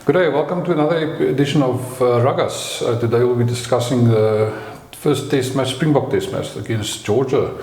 Good day, welcome to another edition of Ruggers. Today we'll be discussing the first test match, Springbok test match against Georgia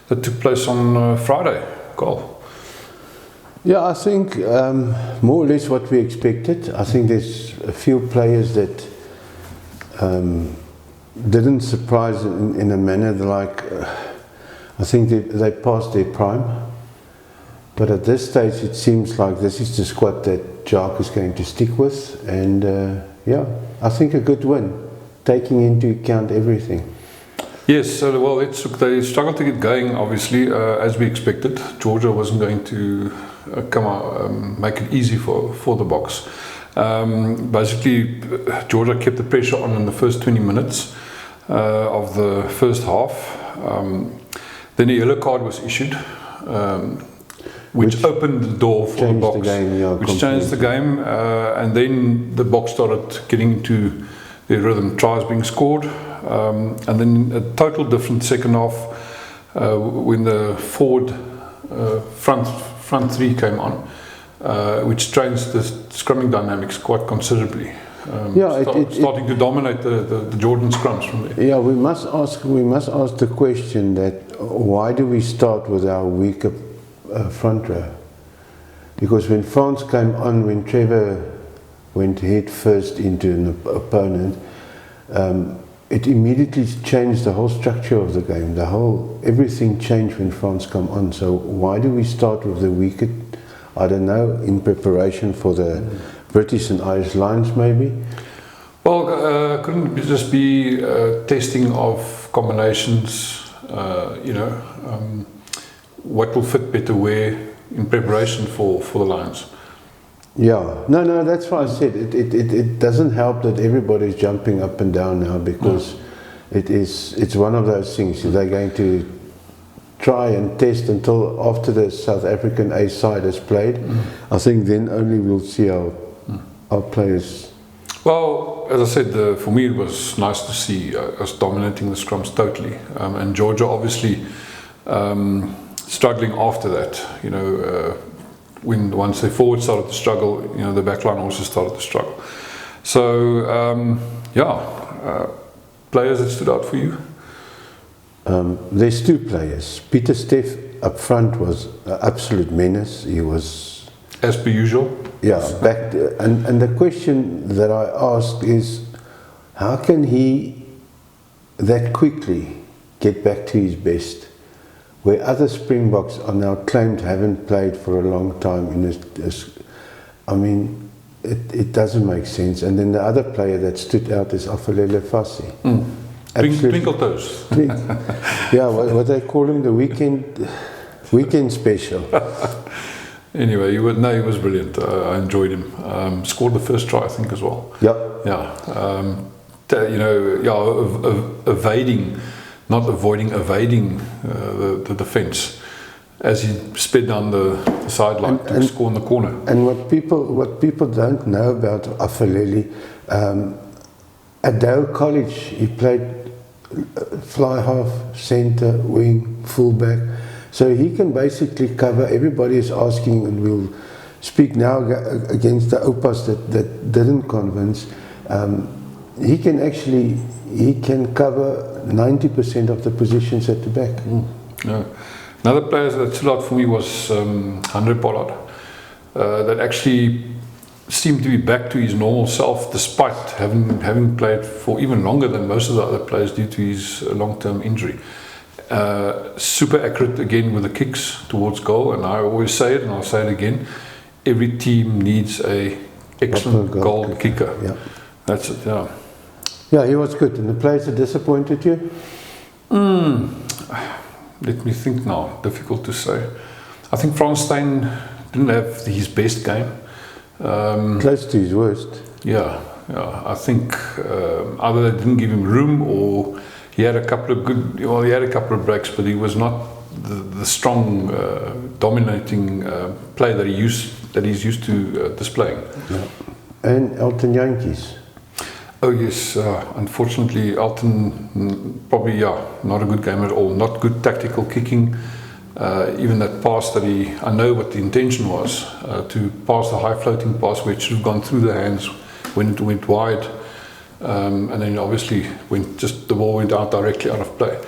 that took place on Friday. Carl. Yeah, I think more or less what we expected. I think there's a few players that didn't surprise in a manner like, I think they passed their prime. But at this stage it seems like this is the squad that Jacques is going to stick with, and yeah, I think a good win, taking into account everything. Yes, well, they struggled to get going, obviously, as we expected. Georgia wasn't going to come out, make it easy for the Boks. Basically, Georgia kept the pressure on in the first 20 minutes of the first half. Then a yellow card was issued. Which opened the door for the Boks, which changed the game, and then the Boks started getting into their rhythm, tries being scored, and then a total different second half when the forward front three came on, which changed the scrumming dynamics quite considerably. Starting to dominate the Jordan scrums from there. Yeah, we must ask the question that why do we start with our weaker front row? Because when France came on, when Trevor went head first into an opponent, it immediately changed the whole structure of the game. Everything changed when France come on. So why do we start with the weaker? I don't know, in preparation for the British and Irish Lions maybe? Well, couldn't it just be testing of combinations, what will fit better where in preparation for the Lions? Yeah, no, that's why I said it doesn't help that everybody's jumping up and down now, because it's one of those things. They're going to try and test until after the South African A side has played. I think then only we'll see our players. Well, as I said, for me it was nice to see us dominating the scrums totally, and Georgia obviously struggling after that, once the forward started to struggle, the backline also started to struggle. So, players that stood out for you? There's two players. Pieter Steff up front was an absolute menace. He was, as per usual. Yeah, and the question that I asked is, how can he that quickly get back to his best, where other Springboks are now claimed haven't played for a long time it doesn't make sense. And then the other player that stood out is Afalele Fassi. Twinkle toes. Yeah, what they call him, the weekend special. Anyway, he was brilliant. I enjoyed him. Scored the first try, I think, as well. Evading the defence as he sped down the sideline to score in the corner. And what people don't know about Afalele, at Dale College he played fly half, centre, wing, fullback, so he can basically cover. Everybody is asking, and we'll speak now against the Opas that didn't convince. He can cover 90% of the positions at the back. Yeah. Another player that stood out for me was Andre Pollard, that actually seemed to be back to his normal self despite having played for even longer than most of the other players due to his long-term injury. Super accurate again with the kicks towards goal, and I always say it and I'll say it again, every team needs a excellent goal kicker. Yeah. That's it, yeah. Yeah, he was good. And the players that disappointed you? Let me think now. Difficult to say. I think Frans Steyn didn't have his best game. Close to his worst. Yeah. I think either they didn't give him room, or he had a couple of breaks, but he was not the strong, dominating player that he's used to displaying. Yeah. And Elton Jantjies. Oh yes, unfortunately Elton, probably not a good game at all. Not good tactical kicking. Even that pass that I know what the intention was, to pass the high floating pass which should have gone through the hands when it went wide, and then obviously the ball went out directly out of play.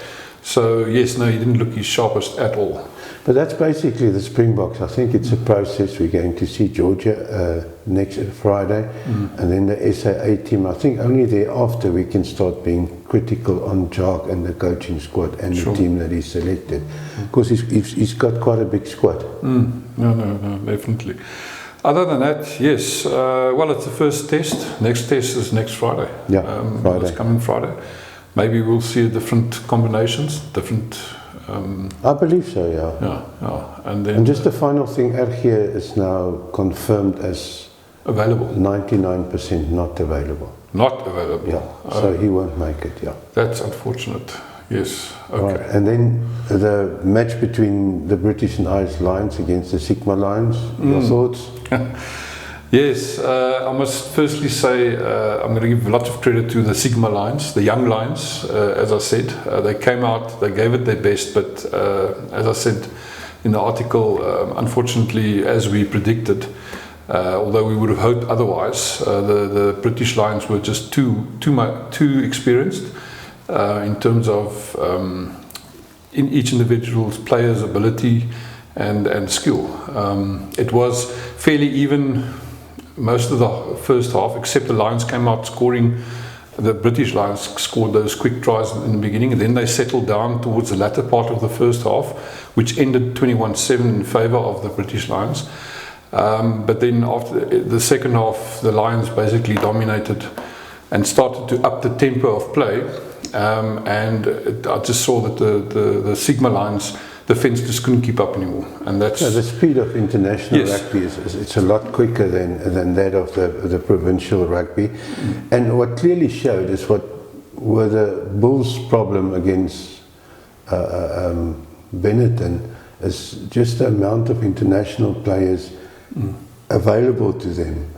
So yes, no, he didn't look his sharpest at all. But that's basically the Springboks. I think it's a process. We're going to see Georgia next Friday, and then the SA team. I think only thereafter we can start being critical on Jacques and the coaching squad and the team that he selected, because he's got quite a big squad. No, definitely. Other than that, yes. Well, it's the first test. Next test is next Friday. Yeah, Friday. It's coming Friday. Maybe we'll see different combinations, different. I believe so, yeah. Yeah. And just the final thing, RG is now confirmed as available. 99% not available. Not available. Yeah. So he won't make it. Yeah. That's unfortunate. Yes. Okay. Right. And then the match between the British and Irish Lions against the Sigma Lions. Your thoughts? Yes, I must firstly say I'm going to give lots of credit to the Sigma Lions, the young Lions. As I said, they came out, they gave it their best, but as I said in the article, unfortunately, as we predicted, although we would have hoped otherwise, the British Lions were just too experienced in terms of in each individual player's ability and skill. It was fairly even most of the first half, except the Lions came out scoring. The British Lions scored those quick tries in the beginning, and then they settled down towards the latter part of the first half, which ended 21-7 in favour of the British Lions. But then after the second half, the Lions basically dominated and started to up the tempo of play. And I just saw that the Sigma Lions defence just couldn't keep up anymore, and that's the speed of international rugby it's a lot quicker than that of the provincial rugby. And what clearly showed is what were the Bulls' problem against Benetton is just the amount of international players available to them,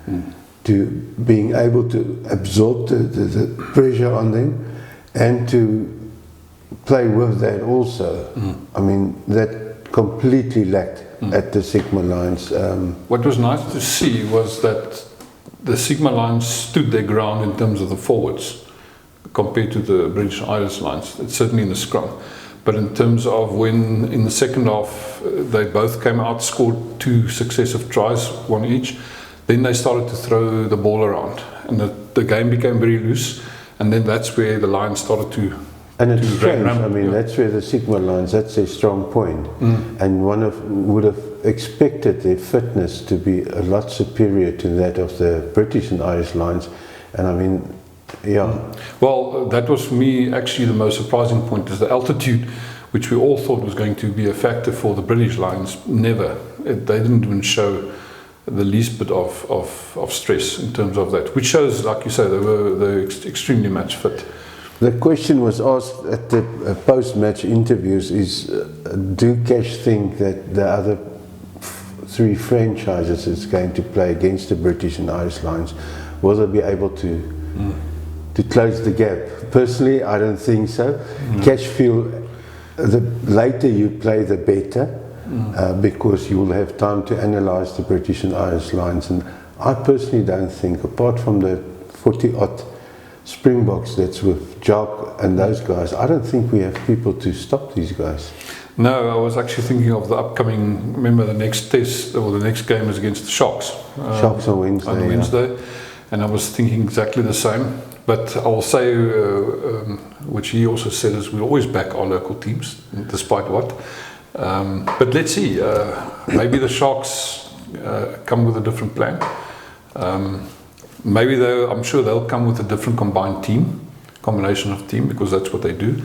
to being able to absorb the pressure on them and to play with that also. I mean, that completely lacked at the Sigma Lions. What was nice to see was that the Sigma Lions stood their ground in terms of the forwards compared to the British Irish Lions. It's certainly in the scrum. But in terms of when in the second half they both came out, scored 2 successive tries, 1 each, then they started to throw the ball around, and the game became very loose, and then that's where the Lions started to. And it's strange, I mean, that's where the Sigma Lions, that's their strong point. And would have expected their fitness to be a lot superior to that of the British and Irish Lions. And I mean, Well, that was for me actually the most surprising point, is the altitude, which we all thought was going to be a factor for the British Lions. Never. They didn't even show the least bit of stress in terms of that, which shows, like you say, they're extremely match fit. The question was asked at the post-match interviews is, do Cash think that the other 3 franchises that's going to play against the British and Irish Lions, will they be able to close the gap? Personally, I don't think so. Cash feel the later you play, the better, because you will have time to analyse the British and Irish Lions. And I personally don't think, apart from the 40-odd Springboks that's with Jacques and those guys, I don't think we have people to stop these guys. No, I was actually thinking of the upcoming, remember the next test, or the next game is against the Sharks. Sharks on Wednesday. On Wednesday. And I was thinking exactly the same. But I will say, which he also said, is we always back our local teams, despite what. But let's see, maybe the Sharks come with a different plan. Maybe I'm sure they'll come with a different combination of team, because that's what they do.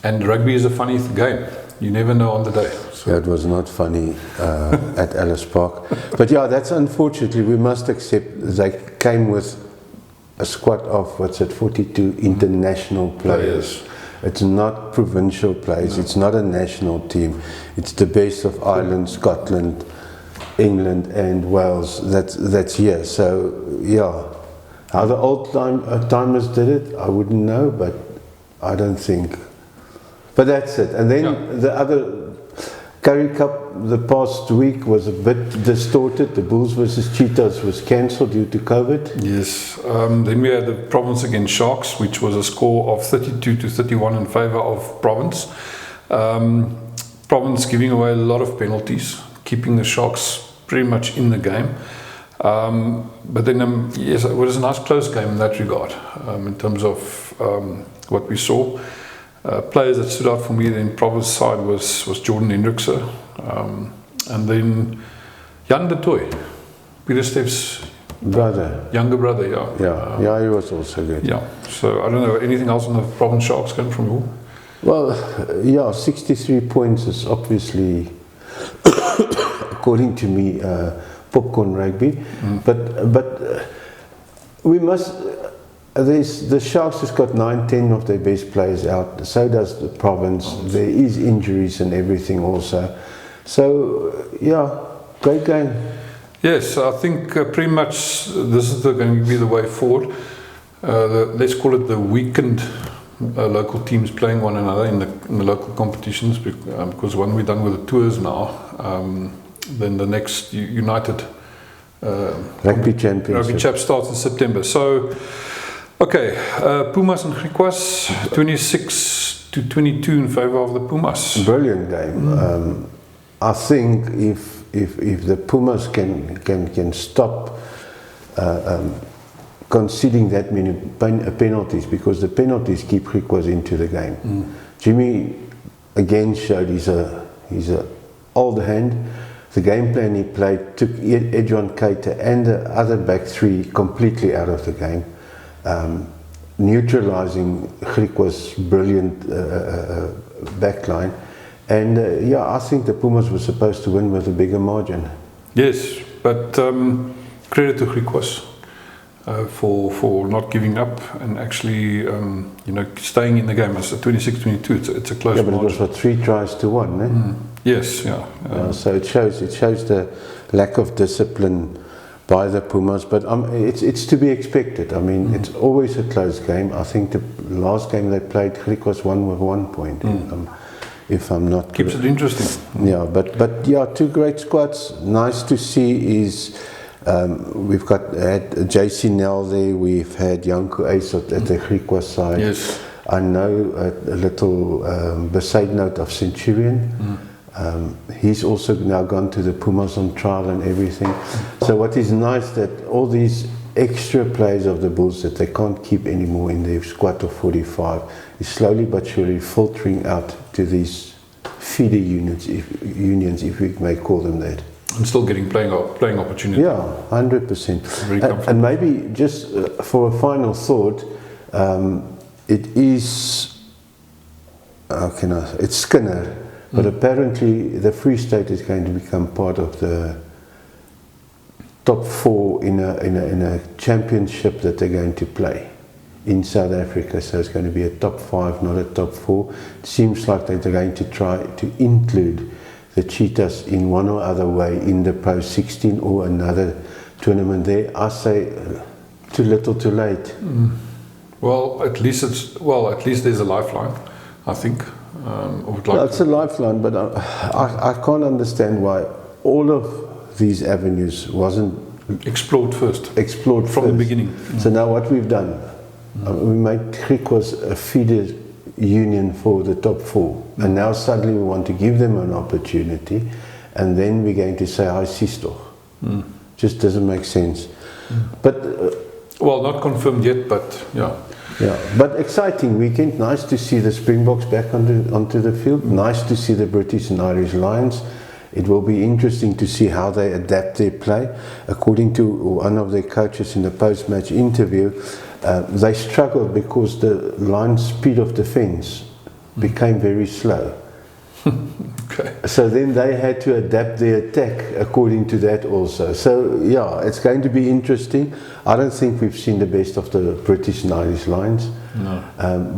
And rugby is a funny game. You never know on the day. So. Yeah, it was not funny at Ellis Park. But yeah, that's unfortunately, we must accept they came with a squad of, 42 international players. It's not provincial players, no. It's not a national team. It's the best of Ireland, Scotland, England and Wales that's here. So yeah, How the old timers did it, I wouldn't know, but I don't think. But that's it. And then the other Currie Cup the past week was a bit distorted. The Bulls versus Cheetahs was cancelled due to COVID. Yes. Then we had the Province against Sharks, which was a score of 32-31 in favour of Province. Province giving away a lot of penalties, keeping the Sharks pretty much in the game. But then, yes, it was a nice close game in that regard, in terms of what we saw. Players that stood out for me in Province side was Jordan Hendrickse, and then Jan de Tooy, Peter Steph's younger brother, Yeah, he was also good. Yeah, so I don't know, anything else on the Province Sharks game from you? Well, yeah, 63 points is obviously, according to me, popcorn rugby. But we must. The Sharks has got 9-10 of their best players out. So does the Province. There is injuries and everything also. So yeah, great game. Yes, I think pretty much this is going to be the way forward. Let's call it the weakened local teams playing one another in the local competitions, because when we're done with the tours now, then the next United Rugby Championship starts in September. So, okay, Pumas and Griquas, 26-22 in favour of the Pumas. Brilliant game. I think if the Pumas can stop conceding that many penalties, because the penalties keep Griquas into the game. Jimmy again showed he's a old hand. The game plan he played took Edjon Keita and the other back three completely out of the game, neutralising Griquas' brilliant backline. And I think the Pumas were supposed to win with a bigger margin. Yes, but credit to Griquas for not giving up and actually staying in the game. It's a 26-22. It's a close margin. But it was for 3 tries to 1, eh? Yes, yeah. So it shows the lack of discipline by the Pumas, but it's to be expected. I mean, it's always a close game. I think the last game they played, Griquas won with 1 point. If I'm not keeps it interesting. Yeah, but yeah, 2 great squads. Nice to see is we've had JC Nell there. We've had Janko Ace at the Griquas side. Yes, I know a little beside note of Centurion. He's also now gone to the Pumas on trial and everything. So what is nice that all these extra players of the Bulls that they can't keep anymore in their squad of 45 is slowly but surely filtering out to these feeder unions, if we may call them that. And still getting playing opportunity. Yeah, 100%. And maybe just for a final thought, it is, it's Skinner. But apparently the Free State is going to become part of the top 4 in a championship that they're going to play in South Africa. So it's going to be a top 5, not a top 4. It seems like they're going to try to include the Cheetahs in one or other way in the Pro 16 or another tournament there. I say too little too late. Well, at least there's a lifeline, I think. It's a lifeline, but I can't understand why all of these avenues wasn't explored first from the beginning. So now what we've done, we made Griquas a feeder union for the top 4, and now suddenly we want to give them an opportunity, and then we're going to say hi Sistoch. Just doesn't make sense. But well, not confirmed yet, but yeah. Yeah, but exciting weekend. Nice to see the Springboks back onto the field. Nice to see the British and Irish Lions. It will be interesting to see how they adapt their play. According to one of their coaches in the post-match interview, they struggled because the Lions' speed of defence became very slow. Okay. So then they had to adapt their attack according to that also. So yeah, it's going to be interesting. I don't think we've seen the best of the British and Irish Lions. No.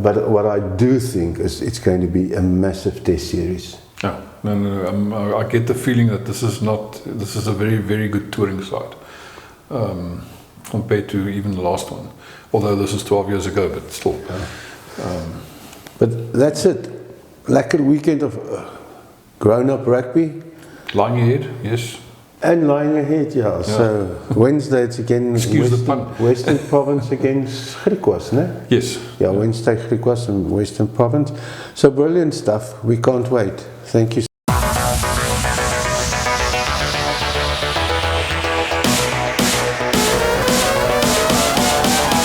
But what I do think is it's going to be a massive test series. Yeah, no, I get the feeling that this is a very, very good touring side. compared to even the last one. Although this is 12 years ago, but still. But that's it. Lekker weekend of grown-up rugby. Lying ahead, yes. And lying ahead, yeah. So Wednesday it's again Excuse the pun. Western Province against Griquas, ne? Yes. Yeah, Wednesday Griquas and Western Province. So brilliant stuff. We can't wait. Thank you.